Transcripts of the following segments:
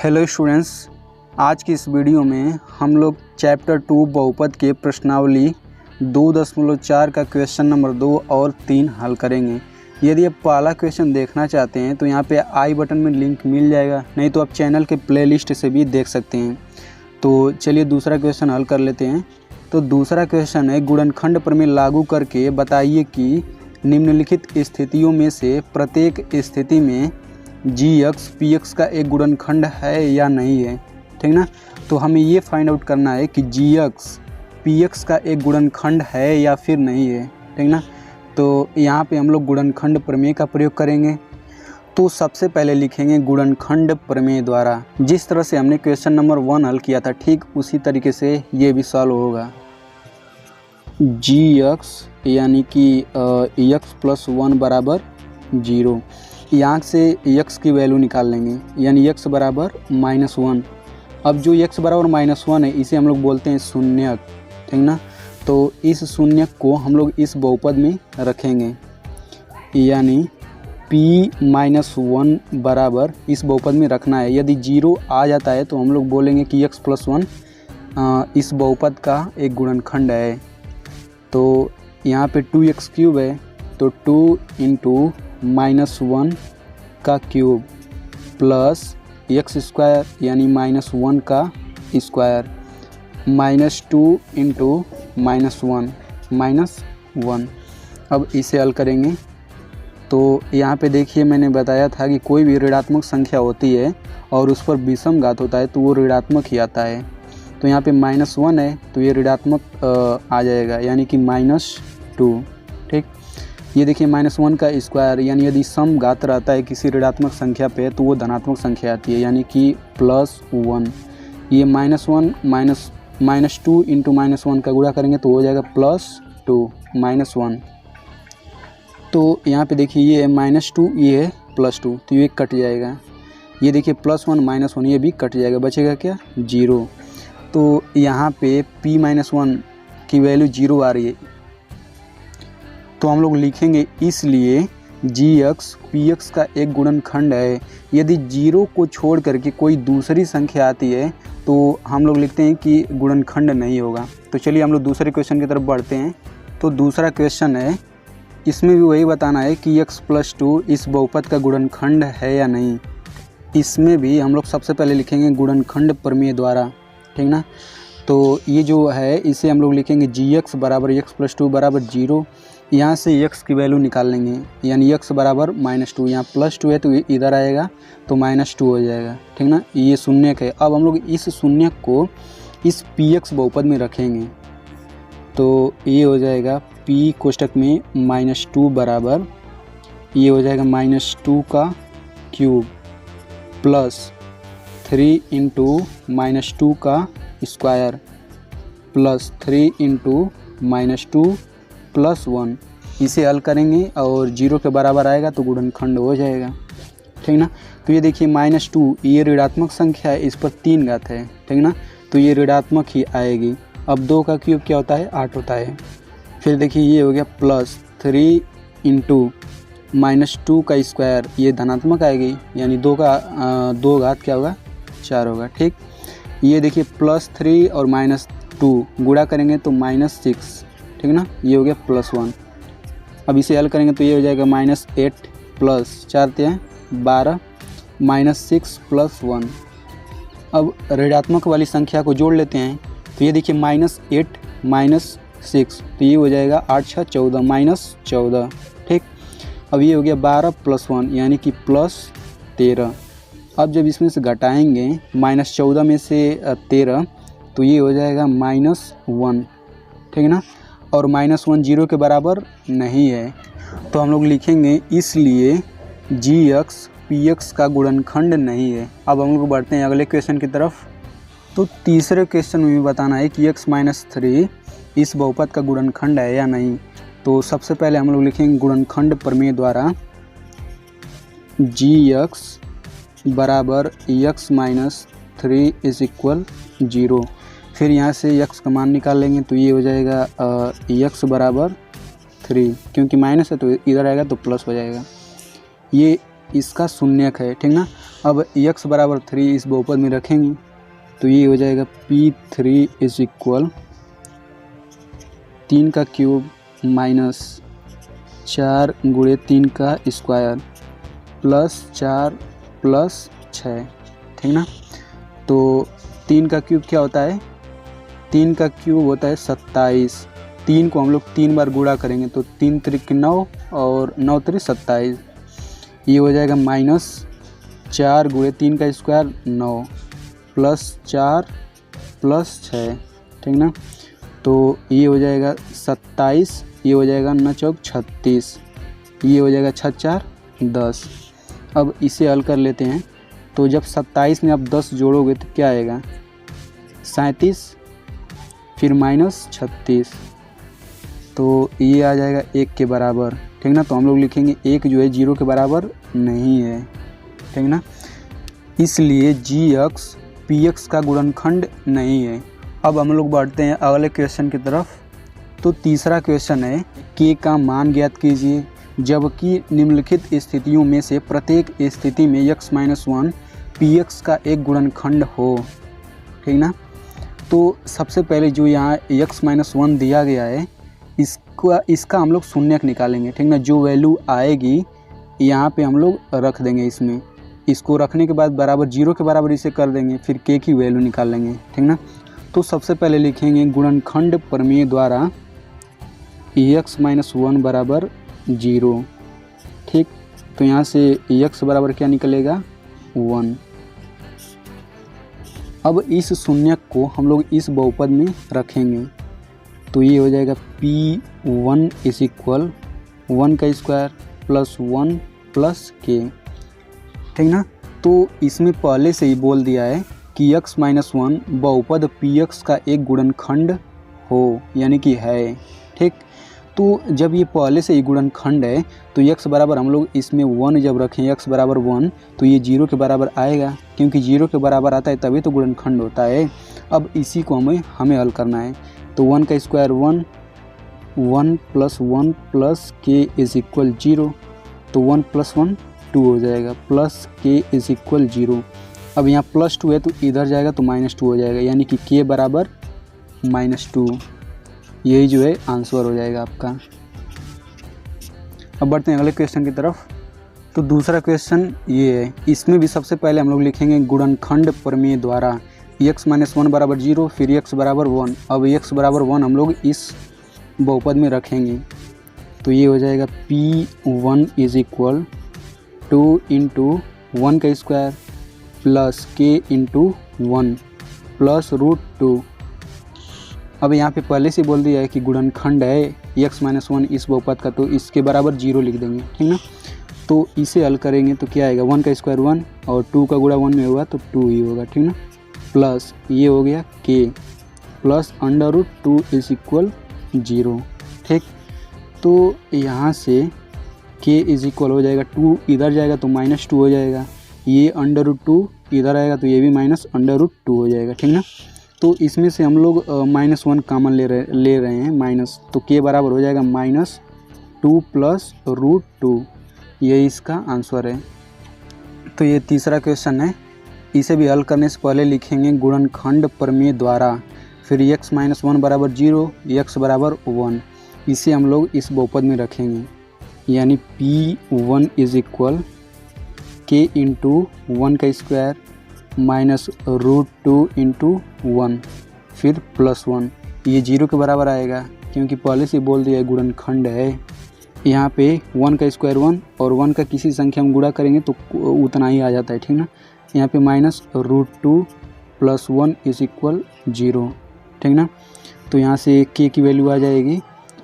Hello students, आज की इस वीडियो में हम लोग चैप्टर 2 बहुपद के प्रश्नावली 2.4 का क्वेश्चन नंबर 2 और 3 हल करेंगे। यदि आप पहला क्वेश्चन देखना चाहते हैं तो यहाँ पे आई बटन में लिंक मिल जाएगा, नहीं तो आप चैनल के प्लेलिस्ट से भी देख सकते हैं। तो चलिए दूसरा क्वेश्चन हल कर लेते हैं। तो दूसरा क्वेश्चन है, गुणनखंड प्रमेय लागू करके बताइए कि निम्नलिखित स्थितियों में से प्रत्येक स्थिति में gx px का एक गुणनखंड है या नहीं है। ठीक ना, तो हमें ये फाइंड आउट करना है कि gx px का एक गुणनखंड है या फिर नहीं है। ठीक ना, तो यहाँ पे हम लोग गुणनखंड प्रमेय का प्रयोग करेंगे। तो सबसे पहले लिखेंगे गुणनखंड प्रमेय द्वारा। जिस तरह से हमने क्वेश्चन नंबर 1 हल किया था, ठीक उसी तरीके से ये भी सॉल्व होगा। gx यानी कि x + 1 = 0। यहाँ से x की वैल्यू निकाल लेंगे, यानी x = -1। अब जो x = -1 है, इसे हम लोग बोलते हैं शून्यक। ठीक ना, तो इस शून्यक को हम लोग इस बहुपद में रखेंगे, यानी p-1 बराबर इस बहुपद में रखना है। यदि 0 आ जाता है तो हम लोग बोलेंगे कि x + 1 इस बहुपद का एक गुणनखंड है। तो यहाँ पे 2x³ है, तो 2 × -1 का क्यूब प्लस x² यानी -1 का स्क्वायर -2 × -1 अब इसे हल करेंगे। तो यहाँ पे देखिए, मैंने बताया था कि कोई भी ऋणात्मक संख्या होती है और उस पर विषम घात होता है तो वो ऋणात्मक ही आता है। तो यहाँ पे -1 है तो ये ऋणात्मक आ जाएगा, यानी कि -2। ठीक, ये देखिए -1 का स्क्वायर, यानी यदि सम घात रहता है किसी ऋणात्मक संख्या पे तो वो धनात्मक संख्या आती है, यानी कि +1। ये -1 -2 × -1 का गुणा करेंगे तो हो जाएगा +2 -1। तो यहाँ पे देखिए, ये है -2, ये है +2, तो ये कट जाएगा। ये देखिए +1 -1 ये भी कट जाएगा, बचेगा क्या? 0। तो यहाँ पे p-1 की वैल्यू 0 आ रही है, तो हम लोग लिखेंगे इसलिए gx px का एक गुणनखंड है। यदि 0 को छोड़ करके कोई दूसरी संख्या आती है तो हम लोग लिखते हैं कि गुणनखंड नहीं होगा। तो चलिए हम लोग दूसरे क्वेश्चन की तरफ बढ़ते हैं। तो दूसरा क्वेश्चन है, इसमें भी वही बताना है कि x + 2 इस बहुपद का गुणनखंड है या नहीं। इसमें भी हम लोग सबसे पहले लिखेंगे गुणनखंड प्रमेय द्वारा। ठीक ना, तो ये जो है इसे हम लोग लिखेंगे gx = x + 2 = 0। यहाँ से x की वैल्यू निकाल लेंगे, यानी x = -2। यहाँ +2 है तो इधर आएगा तो -2 हो जाएगा। ठीक ना, ये शून्यक है। अब हम लोग इस शून्यक को इस px बहुपद में रखेंगे, तो ये हो जाएगा p कोष्ठक में -2 बराबर, ये हो जाएगा -2 का क्यूब प्लस 3 × -2 का स्क्वायर प्लस 3 × -2 + 1। इसे हल करेंगे और 0 के बराबर आएगा तो गुणनखंड हो जाएगा। ठीक ना, तो ये देखिए -2 ये ऋणात्मक संख्या है, इस पर 3 घात है। ठीक ना, तो ये ऋणात्मक ही आएगी। अब 2 का क्यूब क्या होता है? 8 होता है। फिर देखिए ये हो गया प्लस 3 × -2 का स्क्वायर, ये धनात्मक आएगी, यानी 2 घात क्या होगा? 4 होगा। ठीक, ये देखिए +3 और -2 गुणा करेंगे तो -6। ठीक ना, ये हो गया +1। अब इसे हल करेंगे तो ये हो जाएगा -8 + 4 × 12 -6 + 1। अब ऋणात्मक वाली संख्या को जोड़ लेते हैं, तो ये देखिए -8 -6, तो ये हो जाएगा 8 × 6 = 14 -14। ठीक, अब ये हो गया 12 + 1 यानी कि +13। अब जब इसमें से घटाएंगे -14 में से 13, तो ये हो जाएगा -1। ठीक ना, और -1 0 के बराबर नहीं है, तो हम लोग लिखेंगे इसलिए gx px का गुणनखंड नहीं है। अब हम लोग बढ़ते हैं अगले क्वेश्चन की तरफ। तो तीसरे क्वेश्चन में भी बताना है कि x - 3 इस बहुपद का गुणनखंड है या नहीं। तो सबसे पहले हम लोग लिखेंगे गुणनखंड प्रमेय द्वारा gx = x - 3 = 0। फिर यहाँ से x का मान निकाल लेंगे, तो ये हो जाएगा x = 3, क्योंकि माइनस है तो इधर आएगा तो प्लस हो जाएगा। ये इसका शून्यक है। ठीक ना, अब x बराबर 3 इस बहुपद में रखेंगे तो ये हो जाएगा P3 इज इक्वल 3 का क्यूब माइनस 4 गुणे 3 का स्क्वायर प्लस 4 प्लस 6, ठीक ना। तो 3 का क्यूब क्या होता है, 3 का क्यूब होता है 27। 3 को हम लोग 3 बार गुणा करेंगे तो 3 त्रिक 9 और 9 त्रिक 27। ये हो जाएगा माइनस 4 गुणे 3 का स्क्वायर 9 प्लस 4 प्लस 6, ठीक ना। तो ये हो जाएगा 27, ये हो जाएगा 9 चौक 36, ये हो जाएगा 6 4 10। अब इसे हल कर लेते हैं। तो जब 27 में आप 10 जोड़ोगे तो क्या आएगा, 37 फिर माइनस 36, तो ये आ जाएगा 1 के बराबर, ठीक ना। तो हम लोग लिखेंगे 1 जो है 0 के बराबर नहीं है, ठीक ना। इसलिए GX PX का गुणनखंड नहीं है। अब हम लोग बढ़ते हैं अगले क्वेश्चन की तरफ। तो तीसरा क्वेश्चन है K का मान ज्ञात कीजिए जबकि निम्नलिखित स्थितियों में से प्रत्येक स्थिति में x-1 PX का एक गुणनखंड हो, ठीक ना। तो सबसे पहले जो यहाँ x-1 दिया गया है इसका हम लोग शून्यक निकालेंगे, ठीक ना। जो वैल्यू आएगी यहाँ पे हम लोग रख देंगे, इसमें इसको रखने के बाद बराबर 0 के बराबर इसे कर देंगे, फिर K की वैल्यू निकाल लेंगे, ठीक ना। तो सबसे पहले लिखेंगे गुणनखंड प्रमेय द्वारा x-1 बराबर 0, ठीक। तो यहाँ से x बराबर क्या निकलेगा 1। अब इस शून्यक को हम लोग इस बहुपद में रखेंगे तो ये हो जाएगा P1 इज इक्वल 1 का स्क्वायर प्लस 1 प्लस K, ठीक ना। तो इसमें पहले से ही बोल दिया है कि x-1 बहुपद PX का एक गुणनखंड हो, यानी कि है, ठीक। तो जब ये पहले से ही गुणनखंड है तो x बराबर हम लोग इसमें 1 जब रखें, x बराबर 1 तो ये 0 के बराबर आएगा, क्योंकि 0 के बराबर आता है तभी तो गुणनखंड होता है। अब इसी को हमें हल करना है। तो 1 का square 1, 1 plus 1 plus K is equal 0, तो 1 प्लस 1 2 हो जाएगा, प्लस K इज इक्वल 0। अब यहाँ प्लस 2 है तो इधर जाएगा तो माइनस 2 हो जाएगा, यानी कि K बराबर -2। यही जो है आंसर हो जाएगा आपका। अब बढ़ते हैं अगले क्वेश्चन की तरफ। तो दूसरा क्वेश्चन ये है, इसमें भी सबसे पहले हम लोग लिखेंगे गुणनखंड प्रमेय द्वारा x-1 बराबर 0 फिर x बराबर 1। अब x बराबर 1 हम लोग इस बहुपद में रखेंगे तो ये हो जाएगा P1 इज इक्वल 2 इंटू 1 का square plus K into 1 plus √2। अब यहाँ पे पहले से बोल दिया है कि गुणनखंड है x-1 इस बहुपद का, तो इसके बराबर 0 लिख देंगे, ठीक ना। तो इसे हल करेंगे तो क्या आएगा, 1 का स्क्वायर 1 और 2 का गुणा 1 में होगा तो 2 ही होगा, ठीक ना। प्लस ये हो गया K प्लस √2 इज इक्वल 0, ठीक। तो यहाँ से K इज इक्वल हो जाएगा 2 इधर जाएगा तो -2 हो जाएगा, ये √2 इधर आएगा तो ये भी -√2 हो जाएगा, ठीक ना। तो इसमें से हम लोग -1 कॉमन ले रहे हैं माइनस, तो K बराबर हो जाएगा -2 प्लस √2, ये इसका आंसर है। तो ये तीसरा क्वेश्चन है, इसे भी हल करने से पहले लिखेंगे गुणनखंड प्रमेय द्वारा, फिर x-1 बराबर 0 x बराबर 1, इसे हम लोग इस बहुपद में रखेंगे, यानी P1 is equal K into 1 का स्क्वायर माइनस √2 इंटू 1 फिर प्लस 1। ये 0 के बराबर आएगा क्योंकि पहले से बोल दिया है गुणनखंड है। यहाँ पे 1 का स्क्वायर 1 और 1 का किसी संख्या में गुणा करेंगे तो उतना ही आ जाता है, ठीक ना। यहाँ पे माइनस √2 प्लस 1 इज इक्वल 0, ठीक ना। तो यहाँ से K की वैल्यू आ जाएगी,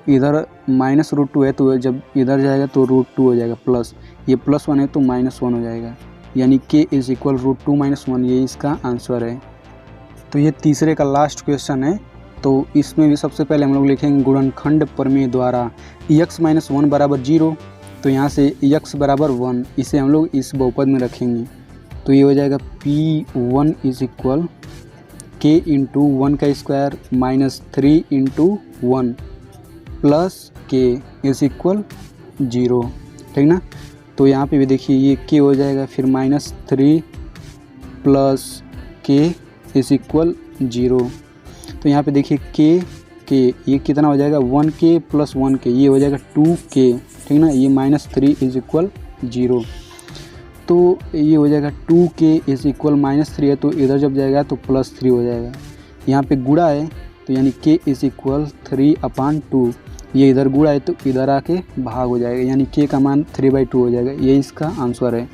इधर -√2 है तो जब इधर जाएगा तो √2 हो जाएगा, प्लस ये +1 है तो -1 हो जाएगा, यानी K इज इक्वल √2 - 1, ये इसका आंसर है। तो ये तीसरे का लास्ट क्वेश्चन है। तो इसमें भी सबसे पहले हम लोग लिखेंगे गुणनखंड प्रमेय द्वारा x-1 बराबर 0, तो यहाँ से x बराबर 1, इसे हम लोग इस बहुपद में रखेंगे तो ये हो जाएगा P1 is equal K into 1 का square minus 3 into 1 plus K is equal 0, ठीक ना। तो यहाँ पे भी देखिए ये k हो जाएगा, फिर -3 + k = 0। तो यहाँ पे देखिए k ये कितना हो जाएगा 1k + 1k, ये हो जाएगा 2k, ठीक ना। ये -3 = 0, तो ये हो जाएगा 2k -3 है, तो इधर जब जाएगा तो +3 हो जाएगा। यहाँ पे गुणा है तो यानी k = 3/2, ये इधर गुणा है तो इधर आके भाग हो जाएगा, यानी k का मान 3/2 हो जाएगा। ये इसका आंसर है।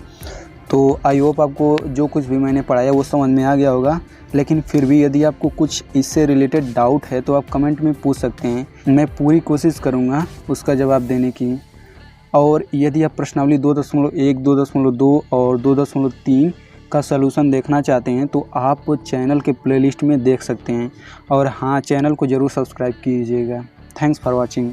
तो आई होप आपको जो कुछ भी मैंने पढ़ाया वो समझ में आ गया होगा, लेकिन फिर भी यदि आपको कुछ इससे रिलेटेड डाउट है तो आप कमेंट में पूछ सकते हैं। मैं पूरी कोशिश करूँगा उसका जवाब देने की। और यदि आप प्रश्नावली 2.1, 2.2 और 2.3 का सलूशन देखना चाहते हैं तो आप चैनल के प्लेलिस्ट में देख सकते हैं। और हाँ, चैनल को ज़रूर सब्सक्राइब कीजिएगा। Thanks for watching.